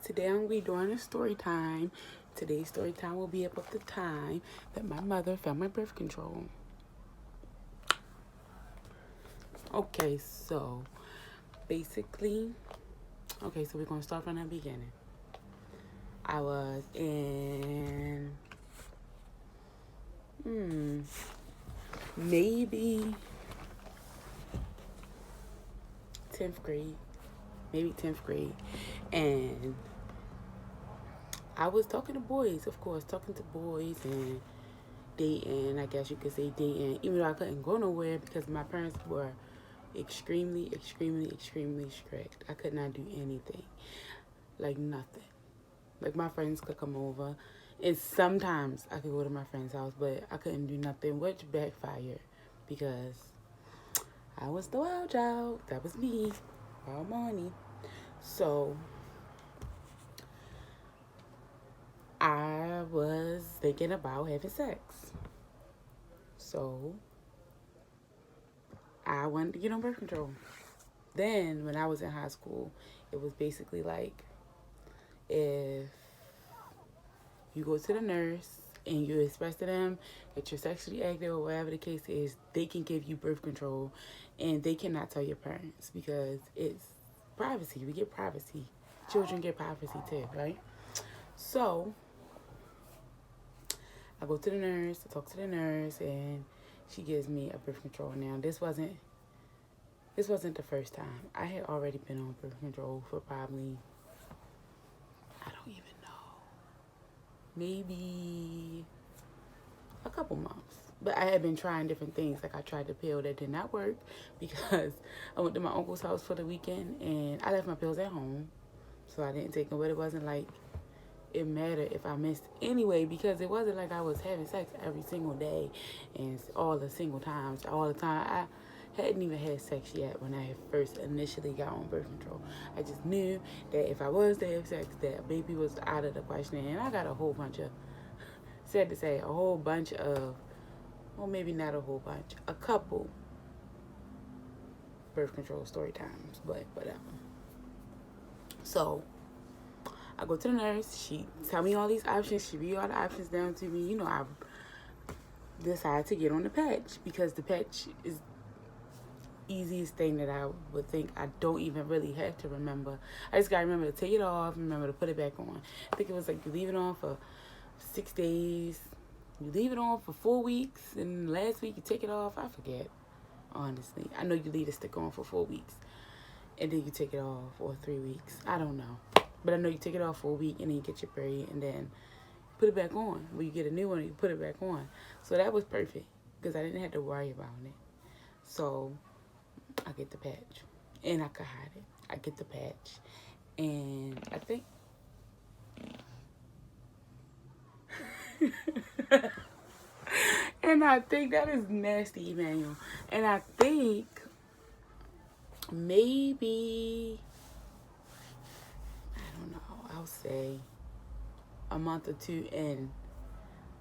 Today I'm going to be doing a story time. Today's story time will be about the time that my mother found my birth control. Okay, so basically, so we're going to start from the beginning. I was in, maybe 10th grade. And I was talking to boys, of course, and dating, I guess you could say dating, even though I couldn't go nowhere because my parents were extremely strict. I could not do anything, like nothing. Like my friends could come over, and sometimes I could go to my friend's house, but I couldn't do nothing, which backfired because I was the wild child. That was me, wild money. So I was thinking about having sex. So I wanted to get on birth control. Then when I was in high school, it was basically like if you go to the nurse and you express to them that you're sexually active or whatever the case is, they can give you birth control and they cannot tell your parents because it's privacy. We get privacy. Children get privacy too, right? So I go to the nurse, I talk to the nurse, and she gives me a birth control. Now this wasn't the first time. I had already been on birth control for probably, I don't even know, maybe a couple months. But I had been trying different things. Like I tried the pill that did not work because I went to my uncle's house for the weekend and I left my pills at home. So I didn't take them, but it wasn't like it mattered if I missed anyway because it wasn't like I was having sex every single day and all the single times, all the time. I hadn't even had sex yet when I first initially got on birth control. I just knew that if I was to have sex, that a baby was out of the question. And I got a whole bunch of, sad to say, well, maybe not a whole bunch, a couple birth control story times, but whatever. So I go to the nurse. She tell me all these options. She read all the options down to me. You know, I decided to get on the patch because the patch is easiest thing that I would think I don't even really have to remember. I just gotta remember to take it off, remember to put it back on. I think it was like you leave it on for 6 days, you leave it on for 4 weeks, and last week you take it off. I forget, honestly. I know you leave the stick on for 4 weeks, and then you take it off, or 3 weeks. I don't know. But I know you take it off for a week, and then you get your period, and then put it back on. When you get a new one, you put it back on. So that was perfect, because I didn't have to worry about it. So I get the patch, and I could hide it. I get the patch, and I think that is nasty, Emmanuel. And I think maybe, I don't know, I'll say a month or two in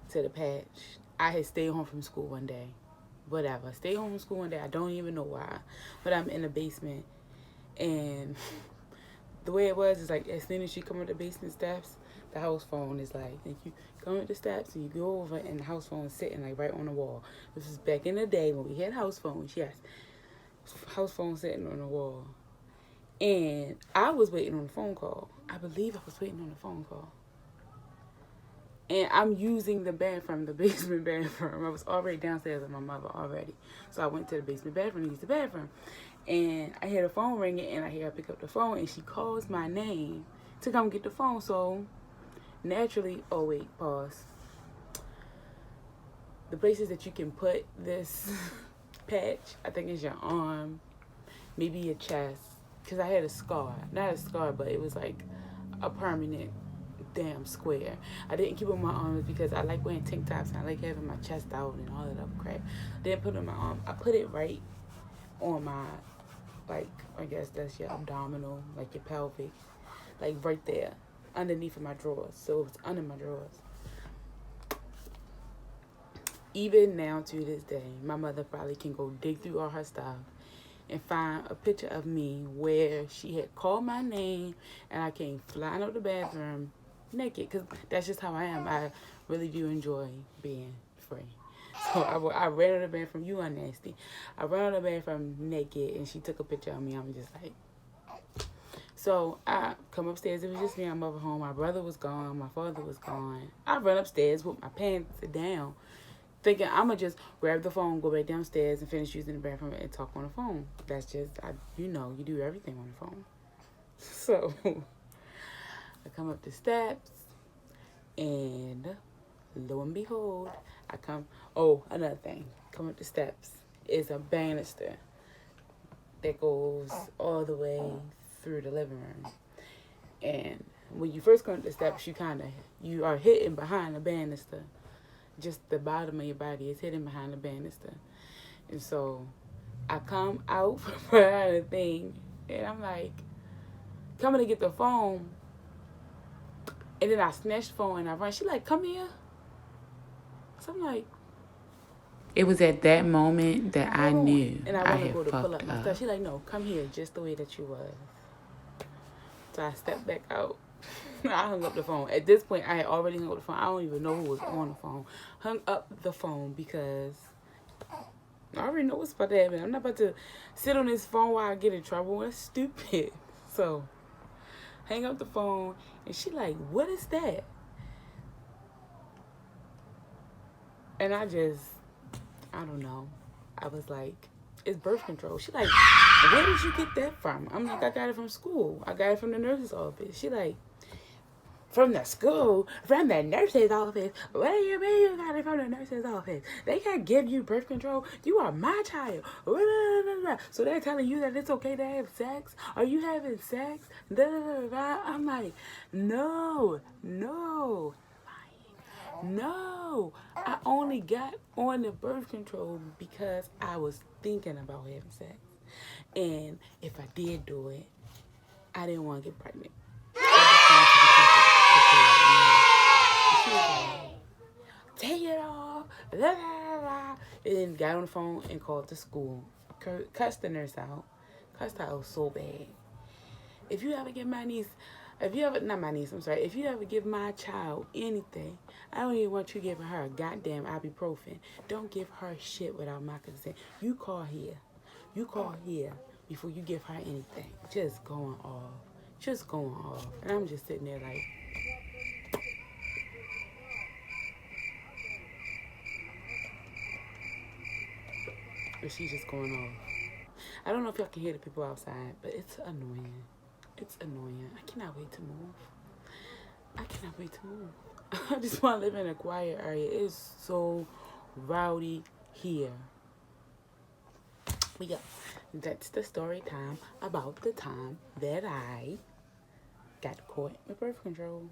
to the patch, I had stayed home from school one day. Whatever. Stay home from school one day. I don't even know why. But I'm in the basement. And the way it was is like as soon as you come up the basement steps, the house phone is like, if you come up the steps and you go over and the house phone is sitting like right on the wall. This is back in the day when we had house phones, yes. House phone sitting on the wall. And I was waiting on a phone call. I believe I was waiting on a phone call. And I'm using the bathroom, the basement bathroom. I was already downstairs with my mother already. So I went to the basement bathroom to use the bathroom. And I hear the phone ringing, and I hear her pick up the phone, and she calls my name to come get the phone. So naturally, oh wait, pause. The places that you can put this patch, I think is your arm, maybe your chest. Because I had a scar. Not a scar, but it was like a permanent damn square. I didn't keep it on my arms because I like wearing tank tops and I like having my chest out and all that other crap. Didn't put it on my arm. I put it right on my, like, I guess that's your abdominal, like your pelvic, like right there, underneath of my drawers. So it was under my drawers. Even now to this day, my mother probably can go dig through all her stuff and find a picture of me where she had called my name and I came flying up the bathroom naked, because that's just how I am. I really do enjoy being free. So I ran out of the bathroom. You are nasty. I ran out of the bathroom naked, and she took a picture of me. I'm just like, so I come upstairs. It was just me and my mother home. My brother was gone. My father was gone. I run upstairs with my pants down, thinking I'm going to just grab the phone, go back downstairs, and finish using the bathroom and talk on the phone. That's just, you do everything on the phone. So I come up the steps, and lo and behold, another thing. Come up the steps is a banister that goes all the way through the living room. And when you first come up the steps, you are hidden behind the banister. Just the bottom of your body is hidden behind the banister. And so I come out from behind the thing, and I'm like, coming to get the phone. And then I snatch the phone and I run. She like, come here. So I'm like, it was at that moment that I knew and I had fucked pull up my stuff. She like, no, come here just the way that you was. So I stepped back out. I hung up the phone. At this point, I had already hung up the phone. I don't even know who was on the phone. Hung up the phone because I already know what's about to happen. I'm not about to sit on this phone while I get in trouble. That's stupid. So hang up the phone, and she like, what is that? And I don't know. I was like, it's birth control. She like, where did you get that from? I'm like, I got it from school. I got it from the nurse's office. She like, from the school? From the nurse's office? What do you mean you got it from the nurse's office? They can't give you birth control. You are my child. So they're telling you that it's okay to have sex? Are you having sex? I'm like, no. I only got on the birth control because I was thinking about having sex. And if I did do it, I didn't want to get pregnant. Take it off. And then got on the phone and called the school. Cussed the nurse out. Cussed her out so bad. If you ever give if you ever give my child anything, I don't even want you giving her a goddamn ibuprofen. Don't give her shit without my consent. You call here before you give her anything. Just going off. And I'm just sitting there like, and she's just going off. I don't know if y'all can hear the people outside, but it's annoying. I cannot wait to move. I just want to live in a quiet area. It's so rowdy here. But yeah, that's the story time about the time that I got caught with birth control.